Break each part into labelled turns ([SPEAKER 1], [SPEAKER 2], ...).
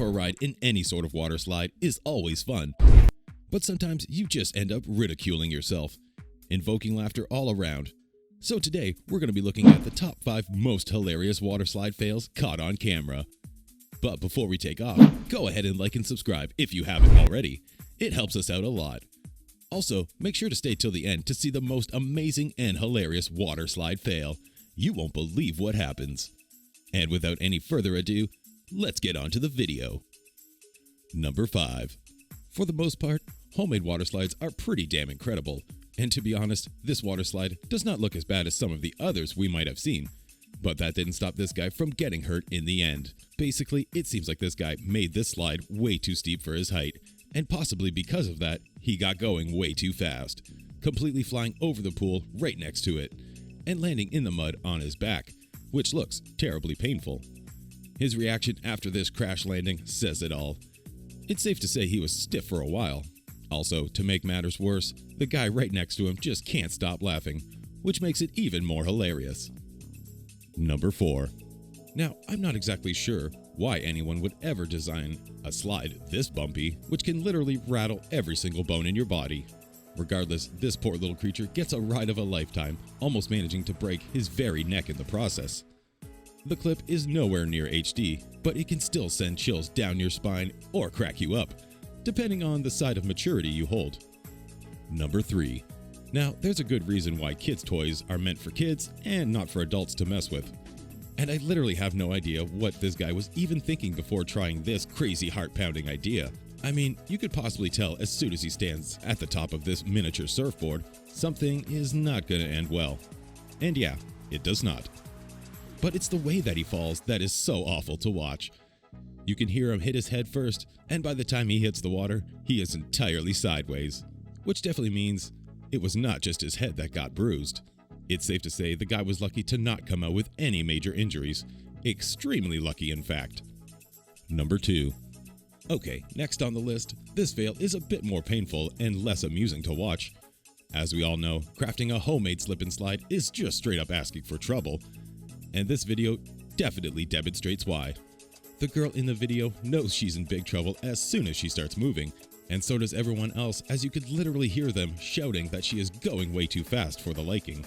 [SPEAKER 1] for a ride in any sort of water slide is always fun, but sometimes you just end up ridiculing yourself, invoking laughter all around. So today, we're going to be looking at the top 5 most hilarious water slide fails caught on camera. But before we take off, go ahead and like and subscribe if you haven't already. It helps us out a lot. Also, make sure to stay till the end to see the most amazing and hilarious water slide fail. You won't believe what happens. And without any further ado, let's get on to the video. Number 5. For the most part, homemade water slides are pretty damn incredible. And to be honest, this water slide does not look as bad as some of the others we might have seen. But that didn't stop this guy from getting hurt in the end. Basically, it seems like this guy made this slide way too steep for his height. And possibly because of that, he got going way too fast, completely flying over the pool right next to it, and landing in the mud on his back, which looks terribly painful. His reaction after this crash landing says it all. It's safe to say he was stiff for a while. Also, to make matters worse, the guy right next to him just can't stop laughing, which makes it even more hilarious. Number 4. Now, I'm not exactly sure why anyone would ever design a slide this bumpy, which can literally rattle every single bone in your body. Regardless, this poor little creature gets a ride of a lifetime, almost managing to break his very neck in the process. The clip is nowhere near HD, but it can still send chills down your spine or crack you up, depending on the side of maturity you hold. Number 3. Now, there's a good reason why kids' toys are meant for kids and not for adults to mess with. And I literally have no idea what this guy was even thinking before trying this crazy heart-pounding idea. I mean, you could possibly tell as soon as he stands at the top of this miniature surfboard, something is not gonna end well. And yeah, it does not. But it's the way that he falls that is so awful to watch. You can hear him hit his head first, and by the time he hits the water, he is entirely sideways. Which definitely means it was not just his head that got bruised. It's safe to say the guy was lucky to not come out with any major injuries. Extremely lucky, in fact. Number 2. Okay, next on the list, this fail is a bit more painful and less amusing to watch. As we all know, crafting a homemade slip and slide is just straight up asking for trouble. And this video definitely demonstrates why. The girl in the video knows she's in big trouble as soon as she starts moving, and so does everyone else, as you could literally hear them shouting that she is going way too fast for the liking.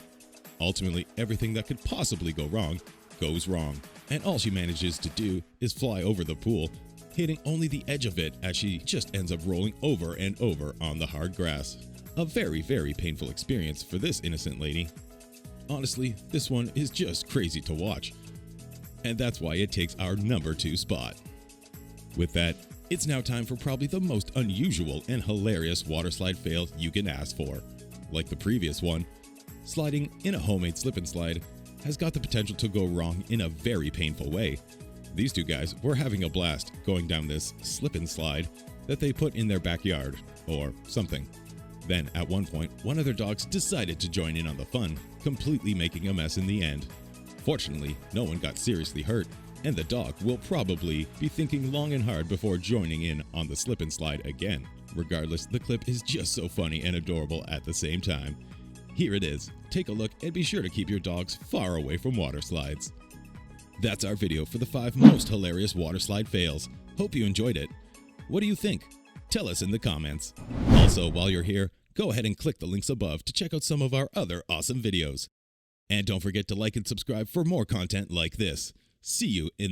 [SPEAKER 1] Ultimately, everything that could possibly go wrong goes wrong, and all she manages to do is fly over the pool, hitting only the edge of it as she just ends up rolling over and over on the hard grass. A very, very painful experience for this innocent lady. Honestly, this one is just crazy to watch, and that's why it takes our number 2 spot. With that, it's now time for probably the most unusual and hilarious water slide fail you can ask for. Like the previous one, sliding in a homemade slip and slide has got the potential to go wrong in a very painful way. These two guys were having a blast going down this slip and slide that they put in their backyard, or something. Then, at one point, one of their dogs decided to join in on the fun, completely making a mess in the end. Fortunately, no one got seriously hurt, and the dog will probably be thinking long and hard before joining in on the slip and slide again. Regardless, the clip is just so funny and adorable at the same time. Here it is. Take a look and be sure to keep your dogs far away from water slides. That's our video for the 5 most hilarious water slide fails. Hope you enjoyed it. What do you think? Tell us in the comments. Also, while you're here, go ahead and click the links above to check out some of our other awesome videos. And don't forget to like and subscribe for more content like this. See you in